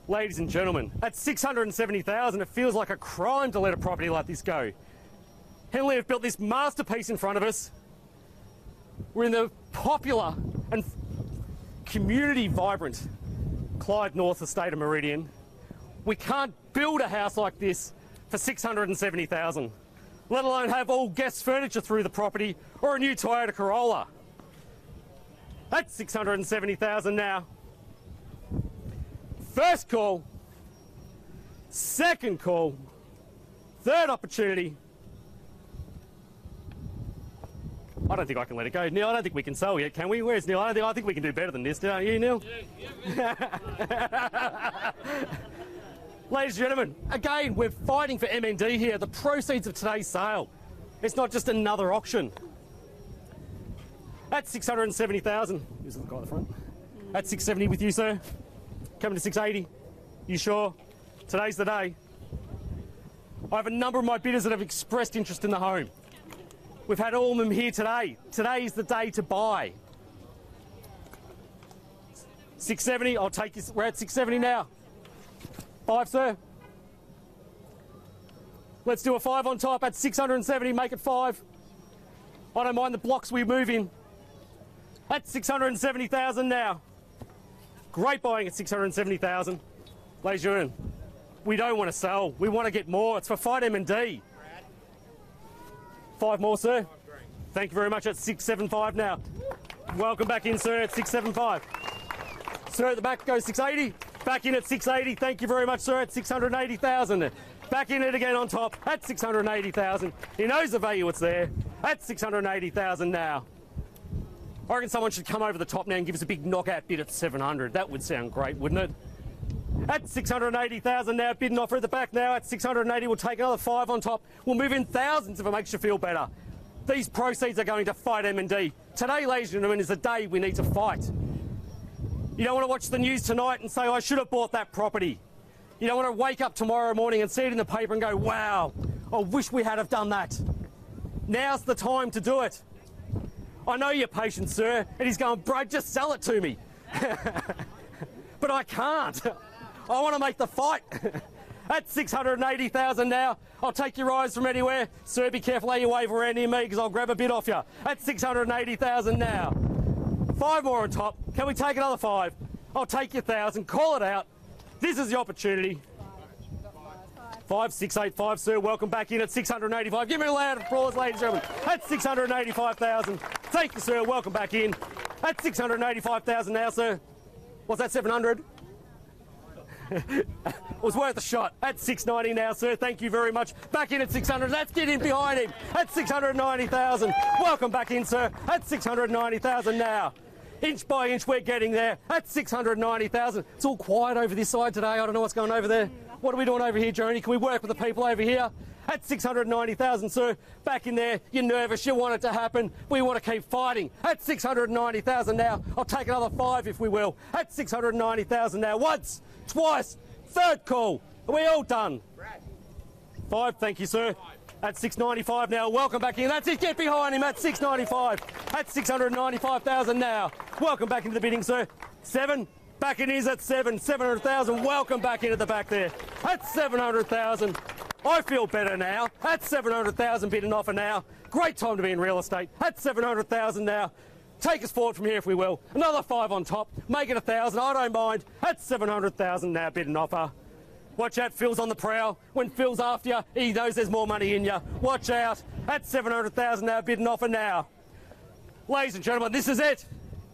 Ladies and gentlemen, at 670,000, it feels like a crime to let a property like this go. Henley have built this masterpiece in front of us. We're in the popular and community vibrant Clyde North estate of Meridian. We can't build a house like this for 670,000. Let alone have all guest furniture through the property or a new Toyota Corolla. That's 670,000 now. First call, second call, third opportunity. I don't think I can let it go. Neil, I don't think we can sell yet, can we? Where's Neil? I think we can do better than this, don't you, Neil? Yeah. Ladies and gentlemen, again, we're fighting for MND here, the proceeds of today's sale. It's not just another auction. At 670,000, here's the guy at the front. At 670 with you, sir. Coming to 680. You sure? Today's the day. I have a number of my bidders that have expressed interest in the home. We've had all of them here today. Today is the day to buy. 670, I'll take you. We're at 670 now. 5, sir. Let's do a 5 on top at 670, make it 5. I don't mind the blocks we move in. At 670,000 now. Great buying at 670,000. Ladies and gentlemen, we don't want to sell. We want to get more. It's for Fight M&D. 5 more, sir. Thank you very much at 675 now. Welcome back in, sir, at 675. Sir, at the back goes 680. Back in at 680. Thank you very much, sir, at 680,000. Back in it again on top at 680,000. He knows the value it's there. At 680,000 now. I reckon someone should come over the top now and give us a big knockout bid at 700. That would sound great, wouldn't it? At 680,000 now, bid and offer at the back now. At 680, we'll take another 5 on top. We'll move in thousands if it makes you feel better. These proceeds are going to Fight M&D. Today, ladies and gentlemen, is the day we need to fight. You don't want to watch the news tonight and say, I should have bought that property. You don't want to wake up tomorrow morning and see it in the paper and go, wow, I wish we had have done that. Now's the time to do it. I know you're patient, sir. And he's going, Brad, just sell it to me. But I can't. I want to make the fight. At 680,000 now. I'll take your eyes from anywhere. Sir, be careful how you wave around near me because I'll grab a bit off you. At 680,000 now. 5 more on top. Can we take another 5? I'll take your 1,000. Call it out. This is the opportunity. 5685, sir. Welcome back in at 685. Give me a loud applause, ladies and gentlemen. At 685,000. Thank you, sir. Welcome back in. At 685,000 now, sir. What's that, 700? It was worth a shot. At 690 now, sir. Thank you very much. Back in at 600. Let's get in behind him. At 690,000. Welcome back in, sir. At 690,000 now. Inch by inch, we're getting there. At 690,000. It's all quiet over this side today. I don't know what's going over there. What are we doing over here, Joni? Can we work with the people over here? At 690,000, sir. Back in there. You're nervous. You want it to happen. We want to keep fighting. At 690,000 now. I'll take another 5 if we will. At 690,000 now. Once, twice, third call. Are we all done? 5, thank you, sir. At 695 now. Welcome back in. That's it. Get behind him at 695. At 695,000 now. Welcome back into the bidding, sir. 7. Back in is at 7. 700,000. Welcome back in at the back there. At 700,000. I feel better now. At 700,000 bid and offer now. Great time to be in real estate. At 700,000 now. Take us forward from here if we will. Another 5 on top. Make it 1,000. I don't mind. At 700,000 now bid and offer. Watch out, Phil's on the prowl. When Phil's after you, he knows there's more money in you. Watch out. At 700,000 now bid and offer now. Ladies and gentlemen, this is it.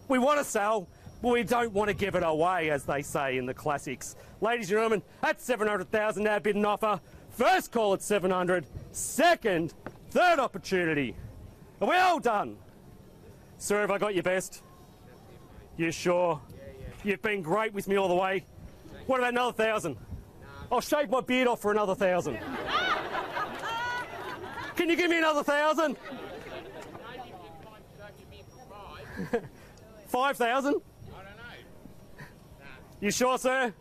We want to sell, but we don't want to give it away, as they say in the classics. Ladies and gentlemen, at 700,000 now bid and offer. First call at 700. Second, third opportunity. Are we all done? Sir, have I got your best? You sure? You've been great with me all the way. What about another 1,000? I'll shave my beard off for another 1,000. Can you give me another 1,000? 5,000? I don't know. You sure, sir?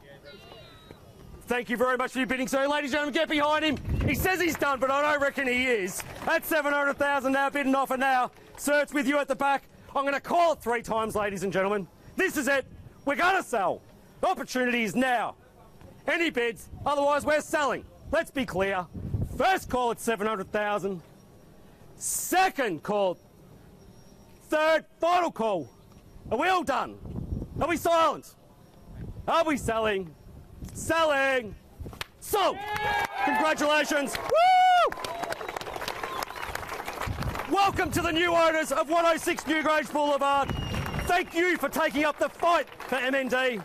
Thank you very much for your bidding, sir. Ladies and gentlemen, get behind him. He says he's done, but I don't reckon he is. At 700,000 now, bid and offer now. Sir, it's with you at the back. I'm going to call it 3 times, ladies and gentlemen. This is it. We're going to sell. The opportunity is now. Any bids, otherwise we're selling. Let's be clear. First call at 700,000. Second call. Third, final call. Are we all done? Are we silent? Are we selling? Selling. Sold. Congratulations. Woo! Welcome to the new owners of 106 Newgrange Boulevard. Thank you for taking up the fight for MND.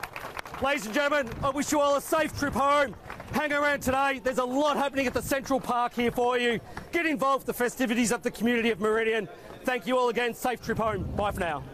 Ladies and gentlemen, I wish you all a safe trip home. Hang around today. There's a lot happening at the Central Park here for you. Get involved with the festivities of the community of Meridian. Thank you all again. Safe trip home. Bye for now.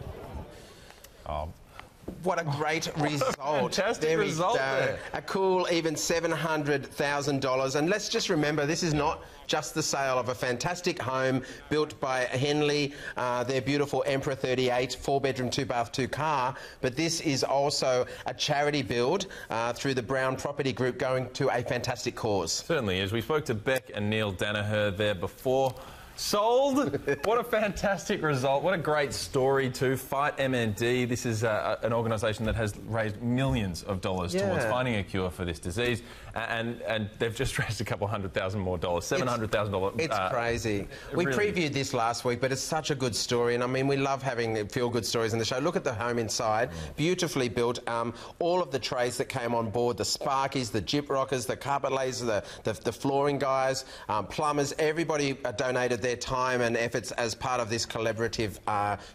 What a great result. Fantastic result there. A cool even $700,000. And let's just remember, this is not just the sale of a fantastic home built by Henley, their beautiful Emperor 38, 4-bedroom, 2-bath, 2-car, but this is also a charity build through the Brown Property Group going to a fantastic cause. Certainly is. We spoke to Beck and Neil Danaher there before. Sold. What a fantastic result. What a great story too. Fight MND. This is an organisation that has raised millions of dollars towards finding a cure for this disease. And they've just raised a couple $100,000 more dollars, $700,000. It's crazy. We previewed this last week, but it's such a good story. And I mean, we love having feel-good stories in the show. Look at the home inside. Beautifully built. All of the trades that came on board, the Sparkies, the Jip Rockers, the carpet layers, the flooring guys, plumbers, everybody donated their time and efforts as part of this collaborative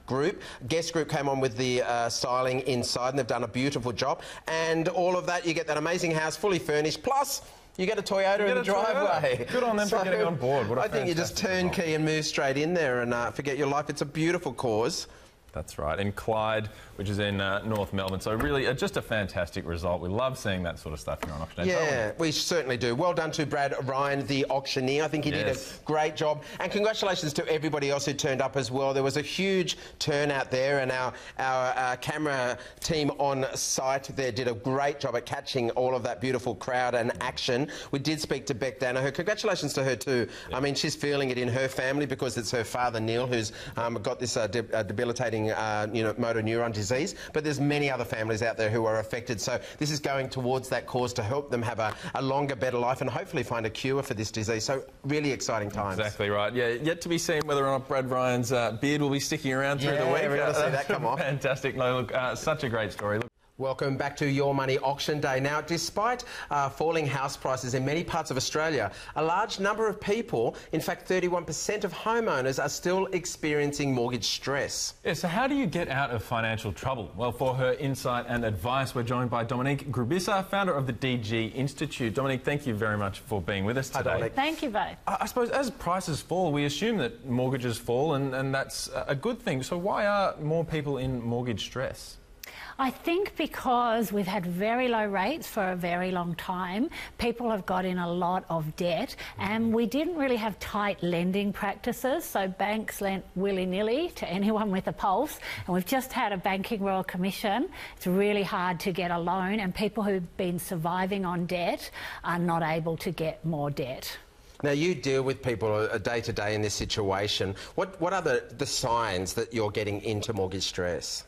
group. Guest Group came on with the styling inside, and they've done a beautiful job. And all of that, you get that amazing house fully furnished. Plus, you get a Toyota in the driveway. Good on them for getting on board. What a I think you just turnkey and move straight in there and forget your life. It's a beautiful cause. That's right, in Clyde, which is in North Melbourne. So really, just a fantastic result. We love seeing that sort of stuff here on Auction Day. Yeah, we certainly do. Well done to Brad Ryan, the auctioneer. I think he did a great job. And congratulations to everybody else who turned up as well. There was a huge turnout there, and our camera team on site there did a great job at catching all of that beautiful crowd and action. We did speak to Beck Danaher. Congratulations to her too. I mean, she's feeling it in her family because it's her father, Neil, who's got this debilitating motor neuron disease, but there's many other families out there who are affected, so this is going towards that cause to help them have a longer, better life and hopefully find a cure for this disease. So really exciting times. Exactly right. Yeah, yet to be seen whether or not Brad Ryan's beard will be sticking around through the week. We're going to see that come off. Fantastic. No, look, such a great story. Look. Welcome back to Your Money Auction Day. Now, despite falling house prices in many parts of Australia, a large number of people, in fact 31% of homeowners, are still experiencing mortgage stress. Yeah, so how do you get out of financial trouble? Well, for her insight and advice, we're joined by Dominique Grubissa, founder of the DG Institute. Dominique, thank you very much for being with us today. Hi, Dominique. Thank you both. I suppose as prices fall, we assume that mortgages fall, and that's a good thing. So why are more people in mortgage stress? I think because we've had very low rates for a very long time, people have got in a lot of debt, and we didn't really have tight lending practices, so banks lent willy-nilly to anyone with a pulse, and we've just had a Banking Royal Commission. It's really hard to get a loan, and people who've been surviving on debt are not able to get more debt. Now, you deal with people day to day in this situation. What are the signs that you're getting into mortgage stress?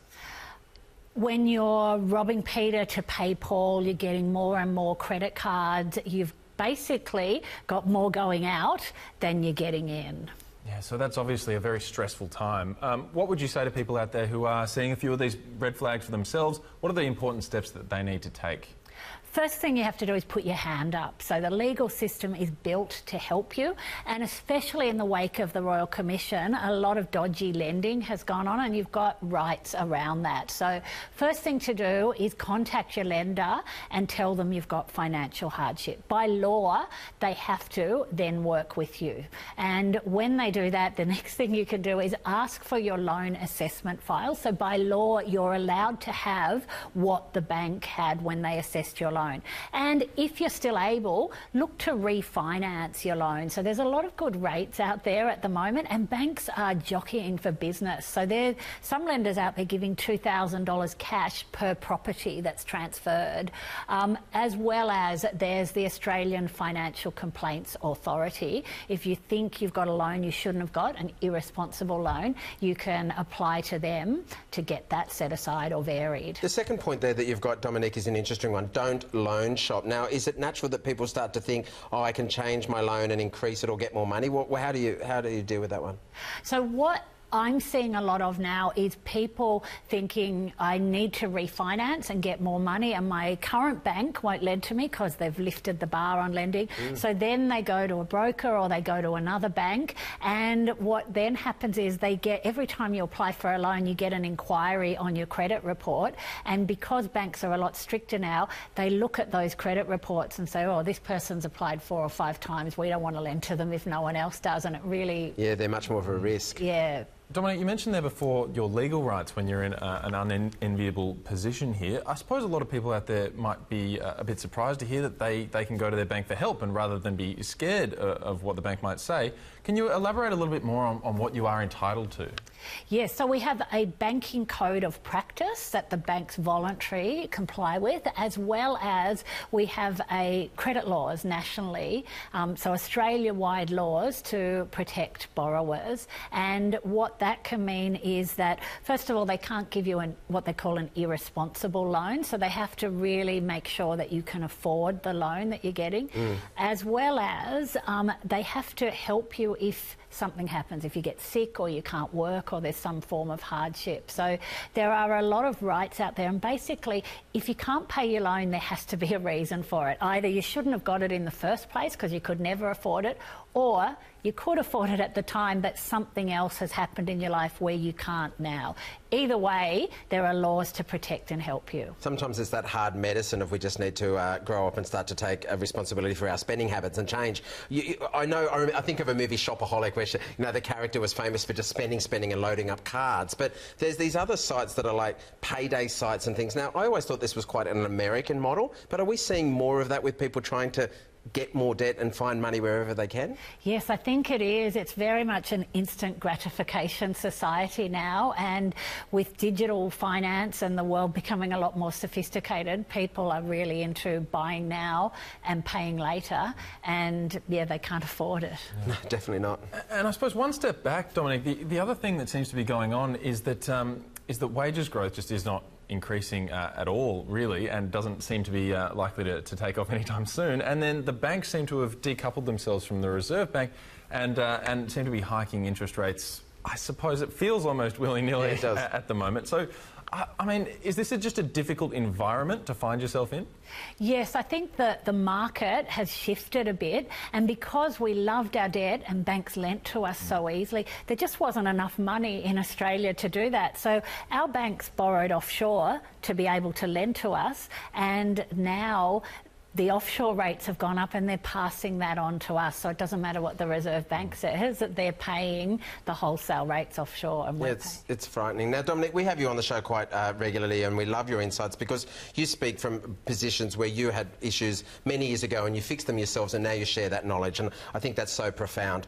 When you're robbing Peter to pay Paul, you're getting more and more credit cards. You've basically got more going out than you're getting in. Yeah, so that's obviously a very stressful time. What would you say to people out there who are seeing a few of these red flags for themselves? What are the important steps that they need to take? First thing you have to do is put your hand up. So the legal system is built to help you, and especially in the wake of the Royal Commission, a lot of dodgy lending has gone on, and you've got rights around that. So first thing to do is contact your lender and tell them you've got financial hardship. By law, they have to then work with you. And when they do that, the next thing you can do is ask for your loan assessment file. So by law, you're allowed to have what the bank had when they assessed your loan. And if you're still able, look to refinance your loan. So there's a lot of good rates out there at the moment, and banks are jockeying for business. So there's some lenders out there giving $2,000 cash per property that's transferred, as well as there's the Australian Financial Complaints Authority. If you think you've got a loan you shouldn't have got, an irresponsible loan, you can apply to them to get that set aside or varied. The second point there that you've got, Dominique, is an interesting one. Don't loan shop. Now, is it natural that people start to think, oh, I can change my loan and increase it or get more money? How do you deal with that one? So what I'm seeing a lot of now is people thinking I need to refinance and get more money, and my current bank won't lend to me because they've lifted the bar on lending. So then they go to a broker or they go to another bank, and what then happens is they get, every time you apply for a loan, you get an inquiry on your credit report, and because banks are a lot stricter now, they look at those credit reports and say, oh, this person's applied 4 or 5 times, we don't want to lend to them if no one else does, and it really... Yeah, they're much more of a risk. Yeah. Dominic, you mentioned there before your legal rights when you're in an unenviable position here. I suppose a lot of people out there might be a bit surprised to hear that they can go to their bank for help, and rather than be scared of what the bank might say. Can you elaborate a little bit more on what you are entitled to? Yes, so we have a banking code of practice that the banks voluntary comply with, as well as we have a credit laws nationally, so Australia-wide laws to protect borrowers. And what that can mean is that, first of all, they can't give you what they call an irresponsible loan, so they have to really make sure that you can afford the loan that you're getting, as well as they have to help you if something happens, if you get sick or you can't work or there's some form of hardship. So there are a lot of rights out there, and basically if you can't pay your loan, there has to be a reason for it. Either you shouldn't have got it in the first place because you could never afford it, or you could afford it at the time, but something else has happened in your life where you can't now. Either way, there are laws to protect and help you. Sometimes it's that hard medicine of we just need to grow up and start to take responsibility for our spending habits and change. I think of a movie, Shopaholic, where the character was famous for just spending and loading up cards. But there's these other sites that are like payday sites and things. Now, I always thought this was quite an American model, but are we seeing more of that with people trying to get more debt and find money wherever they can? Yes, I think it is. It's very much an instant gratification society now, and with digital finance and the world becoming a lot more sophisticated, people are really into buying now and paying later, and yeah, they can't afford it. No, definitely not. And I suppose one step back, Dominic, the other thing that seems to be going on is that wages growth just is not increasing at all, really, and doesn't seem to be likely to take off anytime soon. And then the banks seem to have decoupled themselves from the Reserve Bank and seem to be hiking interest rates. I suppose it feels almost willy-nilly at the moment. So, I mean, is this just a difficult environment to find yourself in? Yes, I think that the market has shifted a bit, and because we loved our debt and banks lent to us so easily, there just wasn't enough money in Australia to do that. So our banks borrowed offshore to be able to lend to us, and now the offshore rates have gone up and they're passing that on to us. So it doesn't matter what the Reserve Bank says, that they're paying the wholesale rates offshore. And it's frightening. Now, Dominic, we have you on the show quite regularly, and we love your insights because you speak from positions where you had issues many years ago and you fixed them yourselves, and now you share that knowledge. And I think that's so profound.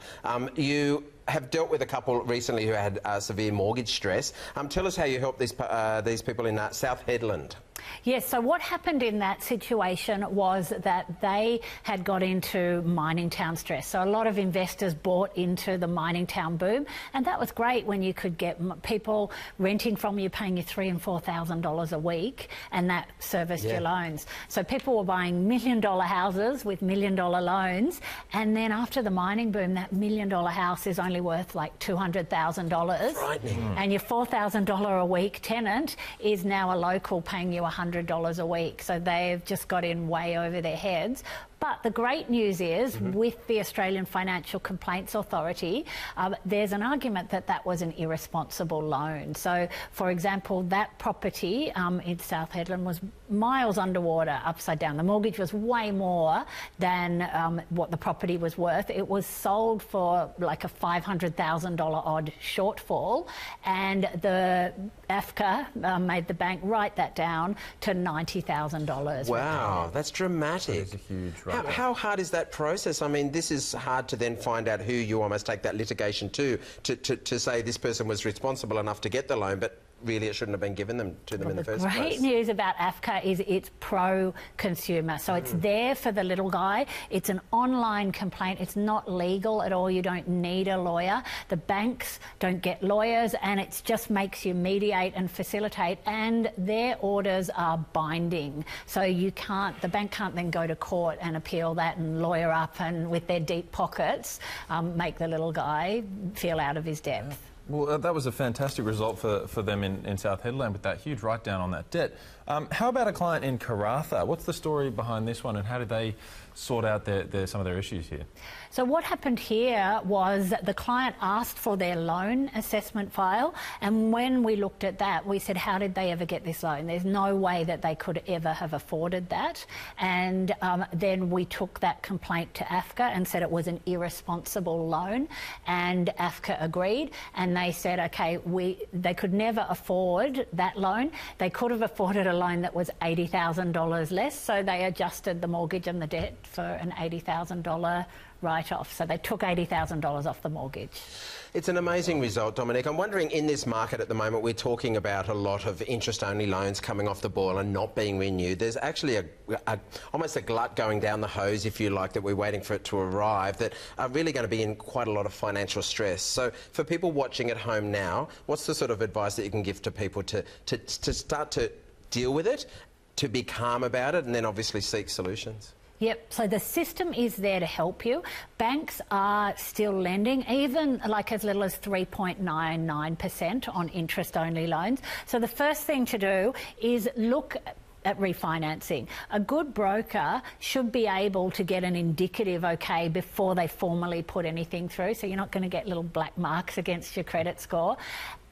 You have dealt with a couple recently who had severe mortgage stress. Tell us how you helped these people in South Headland. Yes, so what happened in that situation was that they had got into mining town stress. So a lot of investors bought into the mining town boom, and that was great when you could get people renting from you, paying you $3,000 and $4,000 a week, and that serviced your loans. So people were buying $1 million houses with $1 million loans, and then after the mining boom, that $1 million house is only worth like $200,000. Frightening. And your $4,000 a week tenant is now a local paying you $100 a week. So they've just got in way over their heads. But the great news is, with the Australian Financial Complaints Authority, there's an argument that that was an irresponsible loan. So, for example, that property in South Headland was miles underwater, upside down. The mortgage was way more than what the property was worth. It was sold for like a $500,000 odd shortfall, and the AFCA made the bank write that down to $90,000. Wow, that's dramatic. That is a huge How hard is that process? I mean, this is hard to then find out who you almost take that litigation to say this person was responsible enough to get the loan, but really it shouldn't have been given to them in the first place. The great news about AFCA is it's pro-consumer, so it's there for the little guy. It's an online complaint. It's not legal at all. You don't need a lawyer. The banks don't get lawyers, and it just makes you mediate and facilitate, and their orders are binding. So the bank can't then go to court and appeal that and lawyer up and with their deep pockets make the little guy feel out of his depth. Well, that was a fantastic result for them in South Headland with that huge write-down on that debt. How about a client in Karratha? What's the story behind this one, and how did they sort out some of their issues here? So what happened here was that the client asked for their loan assessment file, and when we looked at that, we said, how did they ever get this loan? There's no way that they could ever have afforded that. And then we took that complaint to AFCA and said it was an irresponsible loan, and AFCA agreed, and they said, okay, they could never afford that loan. They could have afforded a loan that was $80,000 less, so they adjusted the mortgage and the debt for an $80,000 write-off. So they took $80,000 off the mortgage. It's an amazing result, Dominic. I'm wondering, in this market at the moment, we're talking about a lot of interest-only loans coming off the boil and not being renewed. There's actually almost a glut going down the hose, if you like, that we're waiting for it to arrive, that are really going to be in quite a lot of financial stress. So for people watching at home now, what's the sort of advice that you can give to people to start to deal with it, to be calm about it, and then obviously seek solutions? Yep, so the system is there to help you. Banks are still lending, even like as little as 3.99% on interest-only loans. So the first thing to do is look at refinancing. A good broker should be able to get an indicative okay before they formally put anything through, so you're not going to get little black marks against your credit score.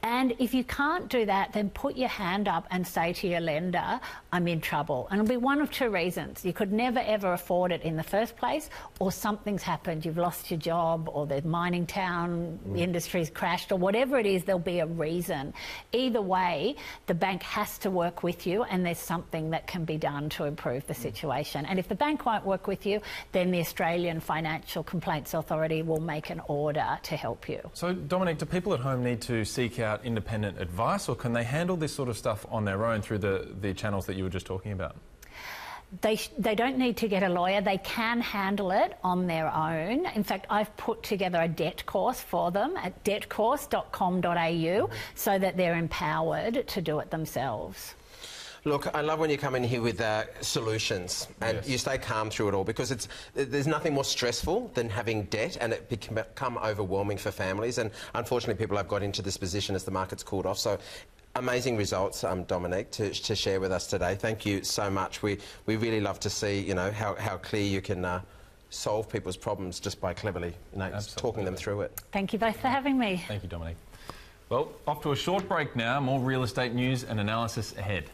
And if you can't do that, then put your hand up and say to your lender, I'm in trouble. And it'll be one of two reasons. You could never, ever afford it in the first place, or something's happened. You've lost your job, or the mining town industry's crashed, or whatever it is, there'll be a reason. Either way, the bank has to work with you, and there's something that can be done to improve the situation. And if the bank won't work with you, then the Australian Financial Complaints Authority will make an order to help you. So, Dominic, do people at home need to seek out independent advice, or can they handle this sort of stuff on their own through the channels that you were just talking about? They don't need to get a lawyer. They can handle it on their own. In fact, I've put together a debt course for them at debtcourse.com.au so that they're empowered to do it themselves. Look, I love when you come in here with solutions and you stay calm through it all, because there's nothing more stressful than having debt, and it become overwhelming for families. And unfortunately, people have got into this position as the market's cooled off. So, amazing results, Dominic, to share with us today. Thank you so much. We really love to see, you know, how clear you can solve people's problems just by cleverly, you know, talking them through it. Thank you both for having me. Thank you, Dominic. Well, off to a short break now. More real estate news and analysis ahead.